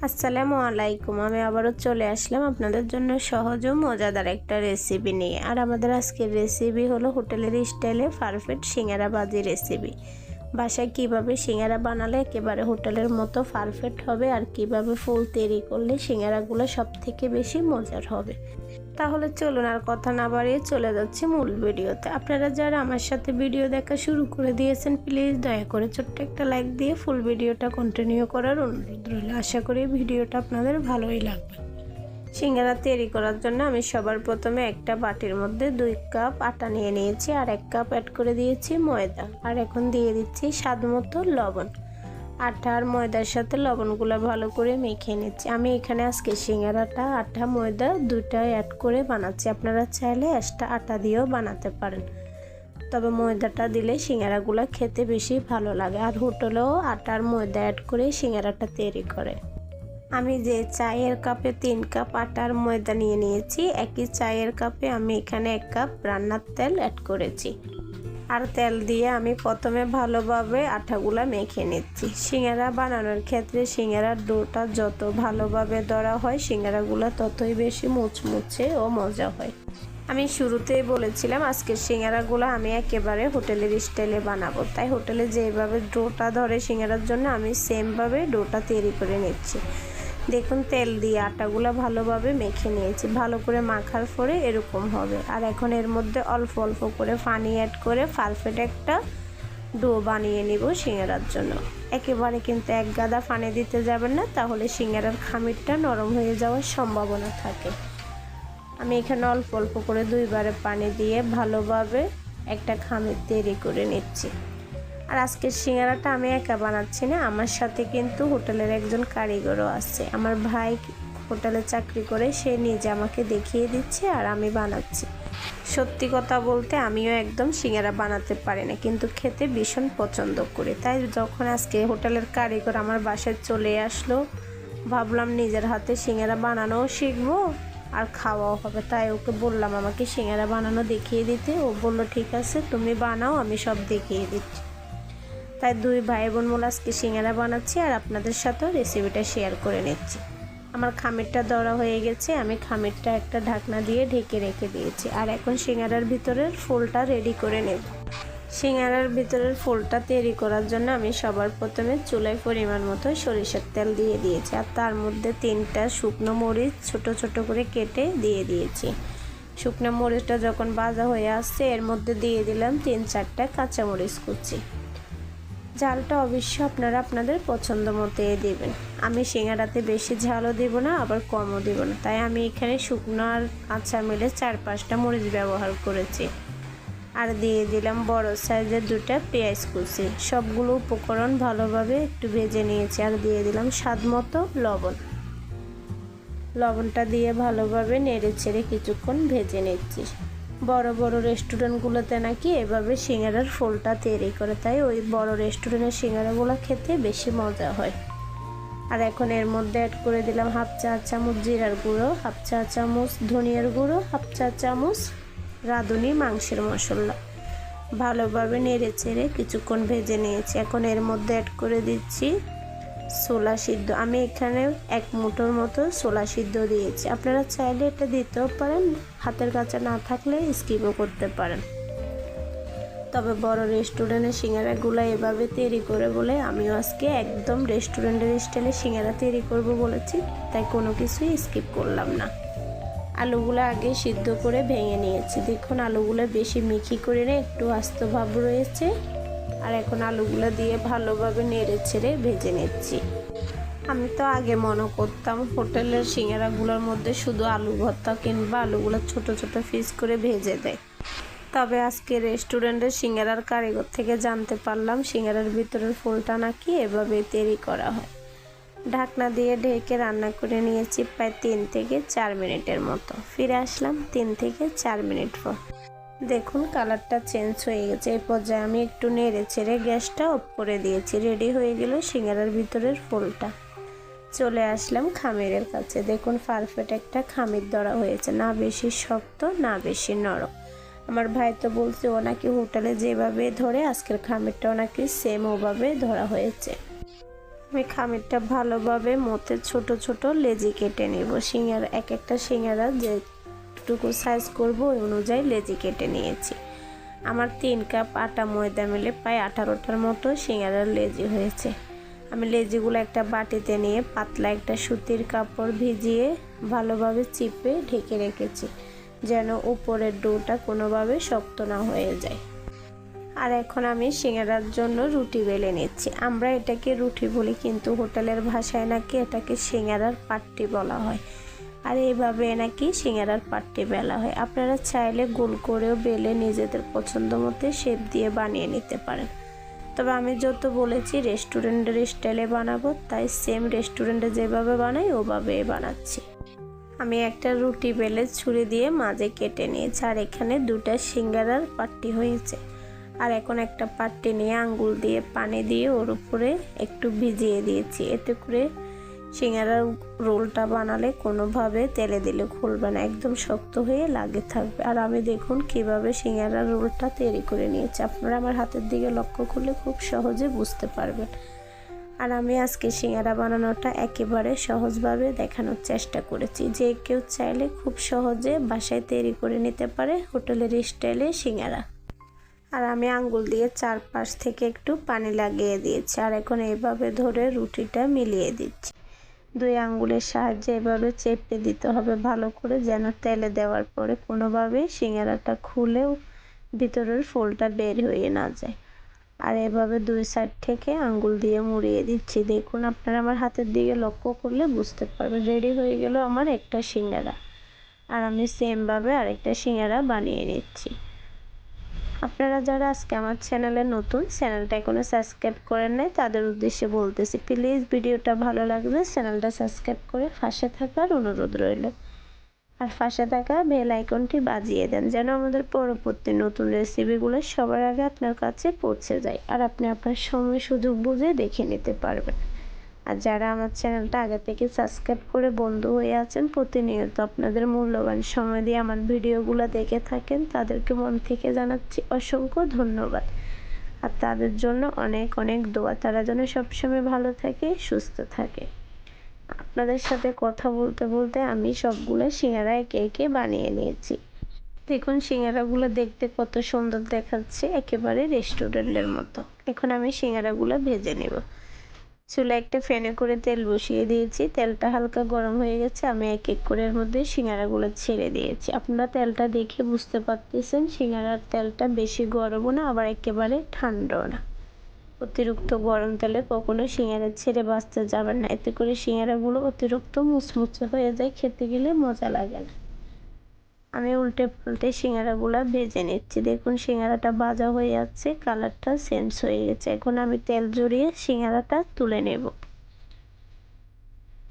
আসসালামু আলাইকুম। আমি আবারও চলে আসলাম আপনাদের জন্য সহজ ও মজাদার একটা রেসিপি নিয়ে। আর আমাদের আজকের রেসিপি হলো হোটেলের স্টাইলে পারফেক্ট সিঙ্গারা ভাজি রেসিপি। বাসায় কিভাবে সিঙ্গারা বানালে একেবারে হোটেলের মতো পারফেক্ট হবে আর কিভাবে ফুল তৈরি করলে সিঙ্গারাগুলো সবথেকে বেশি মজার হবে। তাহলে চলুন আর কথা না বাড়িয়ে চলে যাচ্ছি মূল ভিডিওতে। আপনারা যারা আমার সাথে ভিডিও দেখা শুরু করে দিয়েছেন, প্লিজ দয়া করে ছোট্ট একটা লাইক দিয়ে ফুল ভিডিওটা কন্টিনিউ করার অনুরোধ রইল। আশা করি ভিডিওটা আপনাদের ভালোই লাগবে। সিঙ্গারা তৈরি করার জন্য আমি সবার প্রথমে একটা বাটির মধ্যে 2 কাপ আটা নিয়ে নিয়েছি আর 1 কাপ অ্যাড করে দিয়েছি ময়দা। আর এখন দিয়ে দিচ্ছি স্বাদমতো লবণ। আটা আর ময়দার সাথে লবণগুলো ভালো করে মেখে নিচ্ছি। আমি এখানে আজকে সিঙ্গারাটা আটা ময়দা দুটাই অ্যাড করে বানাচ্ছি। আপনারা চাইলে এক্সট্রা আটা দিয়েও বানাতে পারেন, তবে ময়দাটা দিলে সিঙ্গারাগুলো খেতে বেশি ভালো লাগে। আর হোটেলেও আটা আর ময়দা অ্যাড করে সিঙ্গারাটা তৈরি করে। আমি যে চায়ের কাপে 3 কাপ আটা আর ময়দা নিয়ে নিয়েছি, একই চায়ের কাপে আমি এখানে 1 কাপ রান্নার তেল অ্যাড করেছি। আর তেল দিয়ে আমি প্রথমে ভালোভাবে আটাগুলা মেখে নিচ্ছি। সিঙ্গারা বানানোর ক্ষেত্রে সিঙ্গারার ডোটা যত ভালোভাবে ধরা হয় সিঙ্গারাগুলো ততই বেশি মুচমুচে ও মজা হয়। আমি শুরুতেই বলেছিলাম আজকের সিঙ্গারাগুলো আমি একেবারে হোটেলের স্টাইলে বানাবো, তাই হোটেলে যেভাবে ডোটা ধরে সিঙ্গারার জন্য আমি সেমভাবে ডোটা তৈরি করে নিচ্ছি। দেখুন তেল দিয়ে আটাগুলো ভালোভাবে মেখে নিয়েছি। ভালো করে মাখার পরে এরকম হবে। আর এখন এর মধ্যে অল্প অল্প করে পানি অ্যাড করে পারফেক্ট একটা ডো বানিয়ে নিব সিঙ্গারার জন্য। একেবারে কিন্তু এক গাদা পানি দিতে যাবেন না, তাহলে সিঙ্গারার খামিরটা নরম হয়ে যাওয়ার সম্ভাবনা থাকে। আমি এখানে অল্প অল্প করে 2 বারে পানি দিয়ে ভালোভাবে একটা খামির তৈরি করে নিচ্ছি। আর আজকের সিঙ্গারাটা আমি একা বানাচ্ছি না, আমার সাথে কিন্তু হোটেলের একজন কারিগরও আছে। আমার ভাই হোটেলে চাকরি করে, সে নিজে আমাকে দেখিয়ে দিচ্ছে আর আমি বানাচ্ছি। সত্যি কথা বলতে আমিও একদম সিঙ্গারা বানাতে পারি না, কিন্তু খেতে ভীষণ পছন্দ করি। তাই যখন আজকে হোটেলের কারিগর আমার বাসায় চলে আসলো, ভাবলাম নিজের হাতে সিঙ্গারা বানানোও শিখবো আর খাওয়াও হবে। তাই ওকে বললাম আমাকে সিঙ্গারা বানানো দেখিয়ে দিতে। ও বলল ঠিক আছে তুমি বানাও, আমি সব দেখিয়ে দিচ্ছি। তাই 2 ভাই বোন মিলে আজকে সিঙ্গারা বানাচ্ছি আর আপনাদের সাথেও রেসিপিটা শেয়ার করে নিচ্ছি। আমার খামিরটা ধরা হয়ে গেছে, আমি খামিরটা একটা ঢাকনা দিয়ে ঢেকে রেখে দিয়েছি। আর এখন সিঙ্গারার ভিতরের ফুলটা রেডি করে নেব। সিঙ্গারার ভিতরের ফুলটা তৈরি করার জন্য আমি সবার প্রথমে চুলায় পরিমাণ মতো সরিষার তেল দিয়ে দিয়েছি আর তার মধ্যে 3টা শুকনো মরিচ ছোট ছোট করে কেটে দিয়ে দিয়েছি। শুকনো মরিচটা যখন ভাজা হয়ে আসছে এর মধ্যে দিয়ে দিলাম 3-4টা কাঁচামরিচ কুচি। ঝালটা অবশ্য আপনারা আপনাদের পছন্দ মতো দেবেন। আমি সিঙ্গারাতে বেশি ঝালও দেব না আবার কমও দেব না, তাই আমি এখানে শুকনো আর কাঁচা মিলে 4-5টা মরিচ ব্যবহার করেছি। আর দিয়ে দিলাম বড় সাইজের 2টা পেঁয়াজ কুচি। সবগুলো উপকরণ ভালোভাবে একটু ভেজে নিয়েছি আর দিয়ে দিলাম স্বাদমতো লবণ। লবণটা দিয়ে ভালোভাবে নেড়ে ছেড়ে কিছুক্ষণ ভেজে নিচ্ছি। বড় বড় রেস্টুরেন্টগুলোতে নাকি এভাবে সিঙ্গারার ফুলটা তৈরি করে, তাই ওই বড় রেস্টুরেন্টের সিঙ্গারাগুলো খেতে বেশি মজা হয়। আর এখন এর মধ্যে অ্যাড করে দিলাম 1/2 চা চামচ জিরার গুঁড়ো, 1/2 চা চামচ ধনিয়ার গুঁড়ো, 1/2 চা চামচ রাঁধুনি মাংসের মশলা। ভালোভাবে নেড়ে ছেড়ে কিছুক্ষণ ভেজে নিয়েছি। এখন এর মধ্যে অ্যাড করে দিচ্ছি ছোলা সিদ্ধ। আমি এখানে 1 মুঠোর মতো ছোলা সিদ্ধ দিয়েছি। আপনারা চাইলে এটা দিতেও পারেন, হাতের কাছে না থাকলে স্কিপও করতে পারেন। তবে বড় রেস্টুরেন্টের সিঙ্গারাগুলো এভাবে তৈরি করে বলে আমিও আজকে একদম রেস্টুরেন্টের স্টাইলে সিঙ্গারা তৈরি করব বলেছি, তাই কোনো কিছুই স্কিপ করলাম না। আলুগুলো আগে সিদ্ধ করে ভেঙে নিয়েছি। দেখুন আলুগুলো বেশি মিহি করে না, একটু আস্ত ভাব রয়েছে। আর এখন আলুগুলো দিয়ে ভালোভাবে নেড়ে ছেড়ে ভেজে নিচ্ছি। আমি তো আগে মনে করতাম হোটেলের সিঙ্গারাগুলোর মধ্যে শুধু আলু ভর্তা কিংবা আলুগুলো ছোট ছোট পিস করে ভেজে দেয়, তবে আজকে রেস্টুরেন্টের সিঙ্গারার কারিগর থেকে জানতে পারলাম সিঙ্গারার ভিতরের ফুলটা নাকি এভাবে তৈরি করা হয়। ঢাকনা দিয়ে ঢেকে রান্না করে নিয়েছি প্রায় 3 থেকে 4 মিনিটের মতো। ফিরে আসলাম 3 থেকে 4 মিনিট পর। দেখুন কালারটা চেঞ্জ হয়ে গেছে। এই পর্যায়ে আমি একটু নেড়ে ছেড়ে গ্যাসটা অফ করে দিয়েছি। রেডি হয়ে গেল সিঙ্গারার ভিতরের ফুলটা। চলে আসলাম খামিরের কাছে। দেখুন পারফেক্ট একটা খামির ধরা হয়েছে, না বেশি শক্ত না বেশি নরম। আমার ভাই তো বলছে ও নাকি হোটেলে যেভাবে ধরে আজকের খামিরটাও নাকি সেম ওভাবে ধরা হয়েছে। আমি খামিরটা ভালোভাবে মতে ছোট ছোট লেজি কেটে নেব। সিঙ্গারা এক একটা সিঙ্গারা যেটুকু সাইজ করব ওই অনুযায়ী লেজি কেটে নিয়েছি। আমার 3 কাপ আটা ময়দা মিলে প্রায় 18টার মতো সিঙ্গারার লেজি হয়েছে। আমি লেজিগুলো একটা বাটিতে নিয়ে পাতলা একটা সুতির কাপড় ভিজিয়ে ভালোভাবে চিপে ঢেকে রেখেছি, যেন উপরের ডোটা কোনোভাবে শক্ত না হয়ে যায়। আর এখন আমি সিঙ্গারার জন্য রুটি বেলে নিচ্ছি। আমরা এটাকে রুটি বলি, কিন্তু হোটেলের ভাষায় নাকি এটাকে সিঙ্গারার পাট্টি বলা হয়। আর এইভাবে নাকি সিঙ্গারার পাট্টি বেলা হয়। আপনারা চাইলে গোল করেও বেলে নিজেদের পছন্দ মতো শেপ দিয়ে বানিয়ে নিতে পারেন। তবে আমি যত বলেছি রেস্টুরেন্টের স্টাইলে বানাবো, তাই সেম রেস্টুরেন্টে যেভাবে বানাই ওভাবে বানাচ্ছি। আমি একটা রুটি বেলে ছুরি দিয়ে মাঝে কেটে নিয়েছি। আর এখানে 2টা সিঙ্গারার পাট্টি হয়েছে। আর এখন একটা পাট্টি নিয়ে আঙ্গুল দিয়ে পানি দিয়ে ওর উপরে একটু ভিজিয়ে দিয়েছি। এতে করে সিঙ্গারার রোলটা বানালে কোনোভাবে তেলে দিলে খুলবে না, একদম শক্ত হয়ে লাগে থাকবে। আর আমি দেখুন কিভাবে সিঙ্গারার রোলটা তৈরি করে নিয়েছি। আপনারা আমার হাতের দিকে লক্ষ্য করলে খুব সহজে বুঝতে পারবেন। আর আমি আজকে সিঙ্গারা বানানোটা একেবারে সহজভাবে দেখানোর চেষ্টা করেছি, যে কেউ চাইলে খুব সহজে বাসায় তৈরি করে নিতে পারে হোটেলের স্টাইলে সিঙ্গারা। আর আমি আঙ্গুল দিয়ে চারপাশ থেকে একটু পানি লাগিয়ে দিয়েছি। আর এখন এইভাবে ধরে রুটিটা মিলিয়ে দিচ্ছি। 2 আঙ্গুলের সাহায্যে এভাবে চেপে দিতে হবে ভালো করে, যেন তেলে দেওয়ার পরে কোনোভাবে সিঙ্গারাটা খুলেও ভিতরের ফোলটা বের হয়ে না যায়। আর এভাবে 2 সাইড থেকে আঙ্গুল দিয়ে মুড়িয়ে দিচ্ছি। দেখুন আপনারা আমার হাতের দিকে লক্ষ্য করলে বুঝতে পারবেন। রেডি হয়ে গেল আমার একটা সিঙ্গারা। আর আমি সেমভাবে আরেকটা সিঙ্গারা বানিয়ে নিচ্ছি। আপনারা যারা আজকে আমার চ্যানেলে নতুন, চ্যানেলটা এখনো সাবস্ক্রাইব করেন নাই, তাদের উদ্দেশ্যে বলতেছি প্লিজ ভিডিওটা ভালো লাগলে চ্যানেলটা সাবস্ক্রাইব করে পাশে থাকার অনুরোধ রইল। আর পাশে থাকা বেল আইকনটি বাজিয়ে দেন, যেন আমাদের পরবর্তী নতুন রেসিপিগুলো সবার আগে আপনার কাছে পৌঁছে যায়। আর আপনি আপনার সময় সুযোগ বুঝে দেখে নিতে পারবেন। আর যারা আমার চ্যানেলটা আগে থেকে সাবস্ক্রাইব করে বন্ধু হয়ে আছেন, প্রতিনিয়ত আপনাদের মূল্যবান সময় দিয়ে আমার ভিডিওগুলো দেখে থাকেন, তাদেরকে মন থেকে জানাচ্ছি অসংখ্য ধন্যবাদ। আর তাদের জন্য অনেক অনেক দোয়া, তারা যেন সবসময় ভালো থাকে, সুস্থ থাকে। আপনাদের সাথে কথা বলতে বলতে আমি সবগুলো সিঙ্গারা একে একে বানিয়ে নিয়েছি। দেখুন সিঙ্গারাগুলো দেখতে কত সুন্দর দেখাচ্ছে, একেবারে রেস্টুরেন্টের মতো। এখন আমি সিঙ্গারাগুলো ভেজে নেব। চুলা একটা ফ্যানে করে তেল বসিয়ে দিয়েছি। তেলটা হালকা গরম হয়ে গেছে। আমি এক এক করে এর মধ্যে সিঙ্গারাগুলো ছেড়ে দিয়েছি। আপনারা তেলটা দেখে বুঝতে পারতেছেন সিঙ্গারার তেলটা বেশি গরমও না, আবার একেবারে ঠান্ডাও না। অতিরিক্ত গরম তেলে কখনো সিঙ্গারা ছেড়ে বাঁচতে যাবেন না, এতে করে সিঙ্গারাগুলো অতিরিক্ত মুচমুচে হয়ে যায়, খেতে গেলে মজা লাগে না। আমি উল্টে পাল্টে সিঙ্গারাগুলো ভেজে নিচ্ছি। দেখুন সিঙ্গারাটা ভাজা হয়ে যাচ্ছে, কালারটা চেঞ্জ হয়ে গেছে। এখন আমি তেল ঝরিয়ে সিঙ্গারাটা তুলে নেব।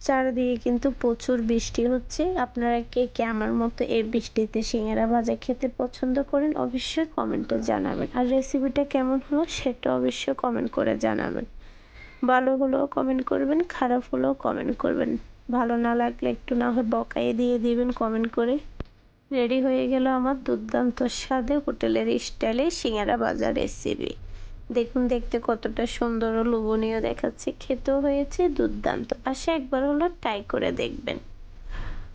চারিদিকে কিন্তু প্রচুর বৃষ্টি হচ্ছে। আপনারা কে কে আমার মতো এই বৃষ্টিতে সিঙ্গারা ভাজা খেতে পছন্দ করেন অবশ্যই কমেন্টে জানাবেন। আর রেসিপিটা কেমন হলো সেটা অবশ্যই কমেন্ট করে জানাবেন। ভালো হলেও কমেন্ট করবেন, খারাপ হলেও কমেন্ট করবেন। ভালো না লাগলে একটু না হয় বকাই দিয়ে দিবেন কমেন্ট করে। রেডি হয়ে গেল আমার দুর্দান্ত স্বাদে হোটেলের স্টাইলে সিঙ্গারা ভাজা রেসিপি। দেখুন দেখতে কতটা সুন্দর ও লোভনীয় দেখাচ্ছে, খেতেও হয়েছে দুর্দান্ত। পাশে একবার হলো ট্রাই করে দেখবেন।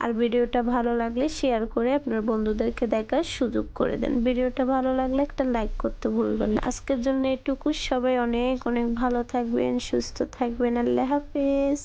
আর ভিডিওটা ভালো লাগলে শেয়ার করে আপনার বন্ধুদেরকে দেখার সুযোগ করে দেন। ভিডিওটা ভালো লাগলে একটা লাইক করতে ভুলবেন না। আজকের জন্য এটুকু। সবাই অনেক অনেক ভালো থাকবেন, সুস্থ থাকবেন। আল্লাহ হাফেজ।